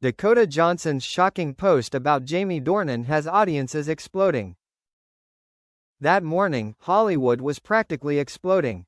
Dakota Johnson's shocking post about Jamie Dornan has audiences exploding. That morning, Hollywood was practically exploding.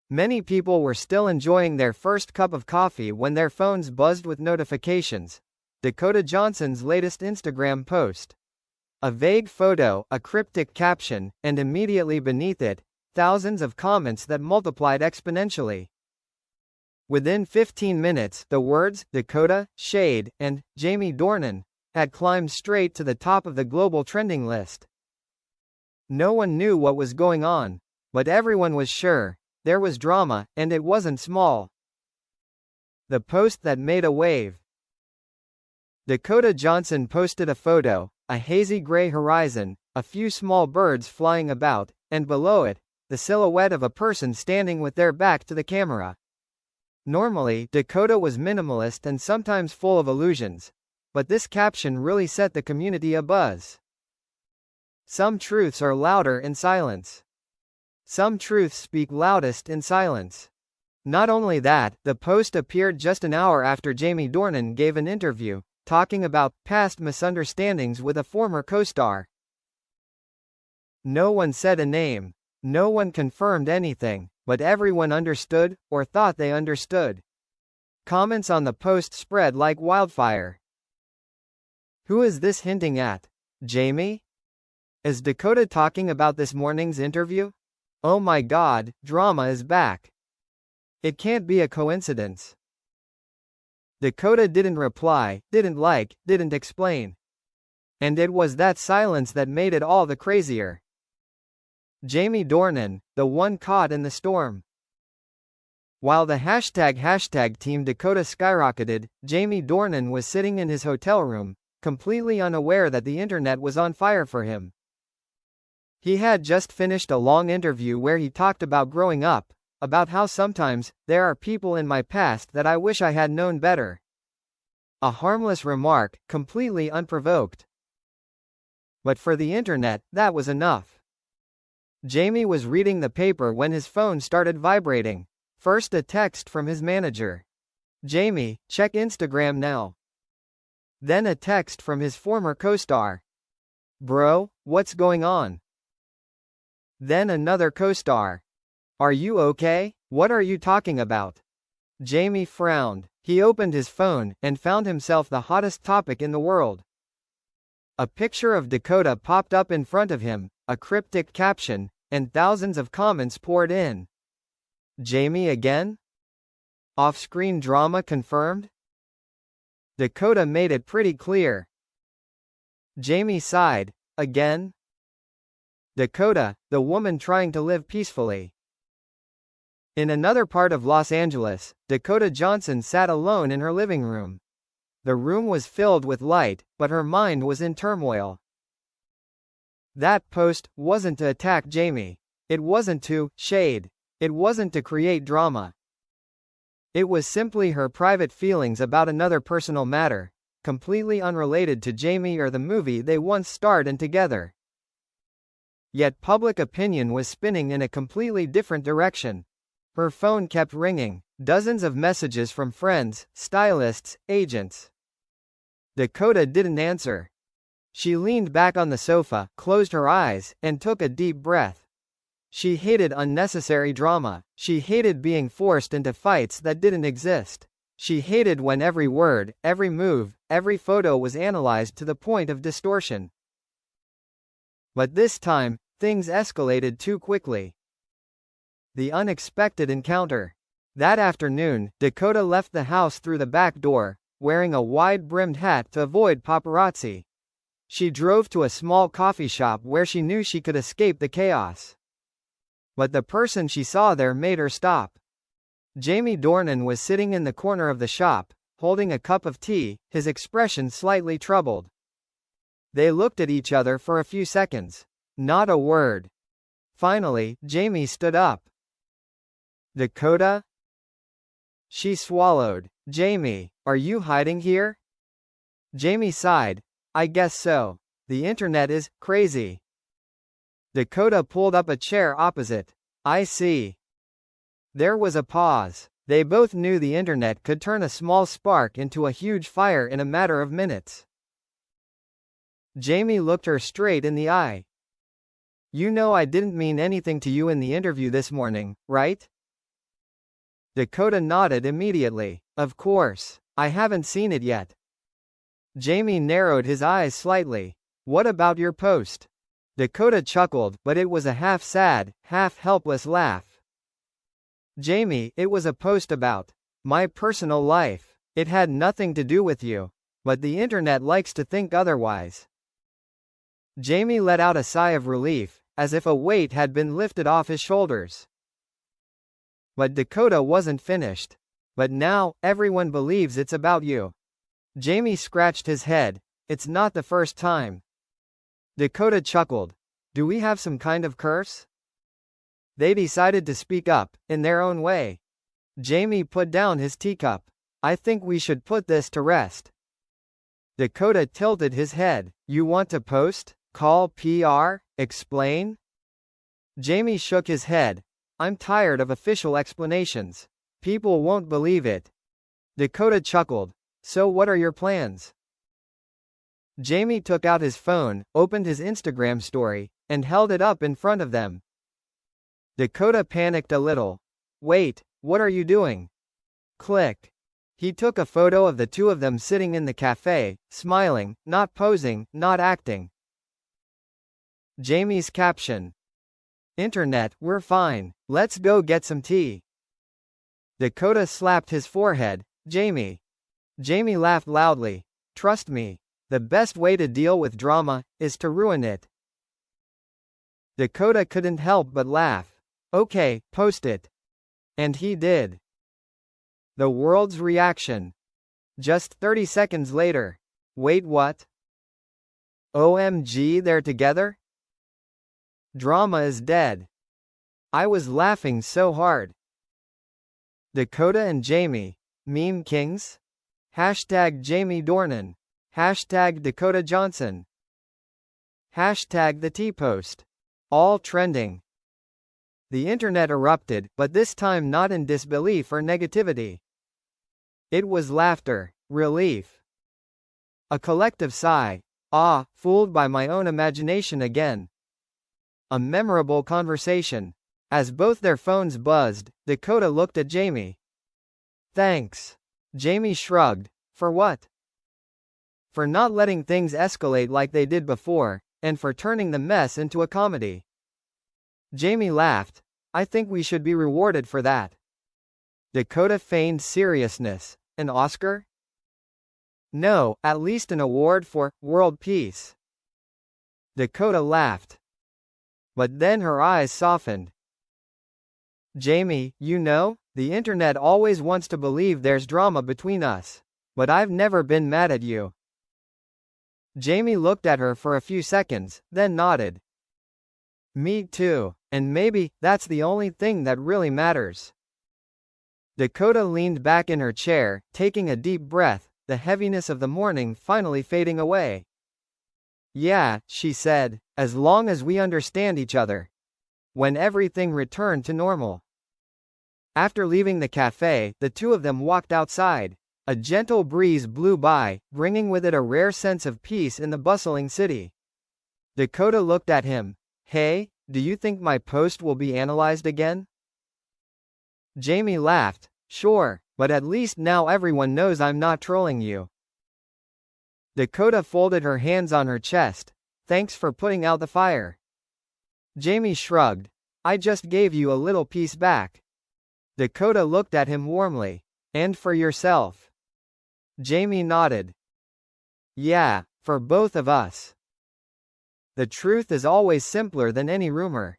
Many people were still enjoying their first cup of coffee when their phones buzzed with notifications. Dakota Johnson's latest Instagram post. A vague photo, a cryptic caption, and immediately beneath it, thousands of comments that multiplied exponentially. Within 15 minutes, the words, Dakota, Shade, and Jamie Dornan had climbed straight to the top of the global trending list. No one knew what was going on, but everyone was sure there was drama, and it wasn't small. The post that made a wave. Dakota Johnson posted a photo, a hazy gray horizon, a few small birds flying about, and below it, the silhouette of a person standing with their back to the camera. Normally, Dakota was minimalist and sometimes full of illusions, but this caption really set the community abuzz. Some truths are louder in silence. Some truths speak loudest in silence. Not only that, the post appeared just an hour after Jamie Dornan gave an interview, talking about past misunderstandings with a former co-star. No one said a name. No one confirmed anything, but everyone understood, or thought they understood. Comments on the post spread like wildfire. Who is this hinting at? Jamie? Is Dakota talking about this morning's interview? Oh my God, drama is back. It can't be a coincidence. Dakota didn't reply, didn't like, didn't explain. And it was that silence that made it all the crazier. Jamie Dornan, the one caught in the storm. While the hashtag Team Dakota skyrocketed, Jamie Dornan was sitting in his hotel room, completely unaware that the internet was on fire for him. He had just finished a long interview where he talked about growing up, about how sometimes there are people in my past that I wish I had known better. A harmless remark, completely unprovoked. But for the internet, that was enough. Jamie was reading the paper when his phone started vibrating. First a text from his manager. Jamie, check Instagram now. Then a text from his former co-star. Bro, what's going on? Then another co-star. Are you okay? What are you talking about? Jamie frowned. He opened his phone, and found himself the hottest topic in the world. A picture of Dakota popped up in front of him, a cryptic caption, and thousands of comments poured in. Jamie again? Off-screen drama confirmed? Dakota made it pretty clear. Jamie sighed. Again? Dakota, the woman trying to live peacefully. In another part of Los Angeles, Dakota Johnson sat alone in her living room. The room was filled with light, but her mind was in turmoil. That post wasn't to attack Jamie. It wasn't to shade. It wasn't to create drama. It was simply her private feelings about another personal matter, completely unrelated to Jamie or the movie they once starred in together. Yet public opinion was spinning in a completely different direction. Her phone kept ringing, dozens of messages from friends, stylists, agents. Dakota didn't answer. She leaned back on the sofa, closed her eyes, and took a deep breath. She hated unnecessary drama. She hated being forced into fights that didn't exist. She hated when every word, every move, every photo was analyzed to the point of distortion. But this time, things escalated too quickly. The unexpected encounter. That afternoon, Dakota left the house through the back door, wearing a wide-brimmed hat to avoid paparazzi. She drove to a small coffee shop where she knew she could escape the chaos. But the person she saw there made her stop. Jamie Dornan was sitting in the corner of the shop, holding a cup of tea, his expression slightly troubled. They looked at each other for a few seconds. Not a word. Finally, Jamie stood up. Dakota? She swallowed. Jamie, are you hiding here? Jamie sighed. I guess so. The internet is crazy. Dakota pulled up a chair opposite. I see. There was a pause. They both knew the internet could turn a small spark into a huge fire in a matter of minutes. Jamie looked her straight in the eye. You know I didn't mean anything to you in the interview this morning, right? Dakota nodded immediately. Of course. I haven't seen it yet. Jamie narrowed his eyes slightly. What about your post? Dakota chuckled, but it was a half-sad, half-helpless laugh. Jamie, it was a post about my personal life. It had nothing to do with you. But the internet likes to think otherwise. Jamie let out a sigh of relief, as if a weight had been lifted off his shoulders. But Dakota wasn't finished. But now, everyone believes it's about you. Jamie scratched his head. It's not the first time. Dakota chuckled. Do we have some kind of curse? They decided to speak up, in their own way. Jamie put down his teacup. I think we should put this to rest. Dakota tilted his head. You want to post? Call PR? Explain? Jamie shook his head. I'm tired of official explanations. People won't believe it. Dakota chuckled. So what are your plans? Jamie took out his phone, opened his Instagram story, and held it up in front of them. Dakota panicked a little. Wait, what are you doing? Click. He took a photo of the two of them sitting in the cafe, smiling, not posing, not acting. Jamie's caption. Internet, we're fine. Let's go get some tea. Dakota slapped his forehead. Jamie. Jamie laughed loudly. Trust me. The best way to deal with drama is to ruin it. Dakota couldn't help but laugh. Okay, post it. And he did. The world's reaction. Just 30 seconds later. Wait, what? OMG, they're together? Drama is dead. I was laughing so hard. Dakota and Jamie. Meme kings? Hashtag Jamie Dornan. Hashtag Dakota Johnson. Hashtag the T-Post. All trending. The internet erupted, but this time not in disbelief or negativity. It was laughter, relief. A collective sigh. Ah, fooled by my own imagination again. A memorable conversation. As both their phones buzzed, Dakota looked at Jamie. Thanks. Jamie shrugged. For what? For not letting things escalate like they did before, and for turning the mess into a comedy. Jamie laughed. I think we should be rewarded for that. Dakota feigned seriousness. An Oscar? No, at least an award for world peace. Dakota laughed. But then her eyes softened. Jamie, you know, the internet always wants to believe there's drama between us. But I've never been mad at you. Jamie looked at her for a few seconds, then nodded. Me too, and maybe that's the only thing that really matters. Dakota leaned back in her chair, taking a deep breath, the heaviness of the morning finally fading away. Yeah, she said, as long as we understand each other. When everything returned to normal. After leaving the cafe, the two of them walked outside. A gentle breeze blew by, bringing with it a rare sense of peace in the bustling city. Dakota looked at him. Hey, do you think my post will be analyzed again? Jamie laughed. Sure, but at least now everyone knows I'm not trolling you. Dakota folded her hands on her chest. Thanks for putting out the fire. Jamie shrugged. I just gave you a little piece back. Dakota looked at him warmly. And for yourself. Jamie nodded. Yeah, for both of us. The truth is always simpler than any rumor.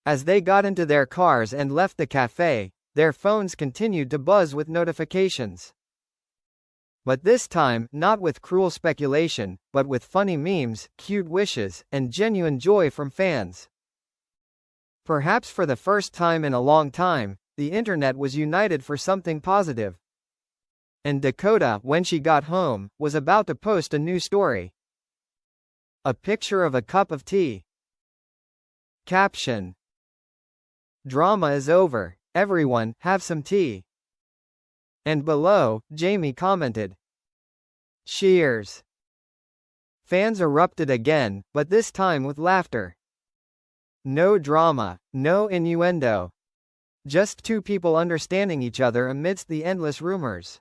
As they got into their cars and left the cafe, their phones continued to buzz with notifications. But this time, not with cruel speculation, but with funny memes, cute wishes, and genuine joy from fans. Perhaps for the first time in a long time, the internet was united for something positive. And Dakota, when she got home, was about to post a new story. A picture of a cup of tea. Caption. Drama is over. Everyone, have some tea. And below, Jamie commented, "Cheers." Fans erupted again, but this time with laughter. No drama, no innuendo. Just two people understanding each other amidst the endless rumors.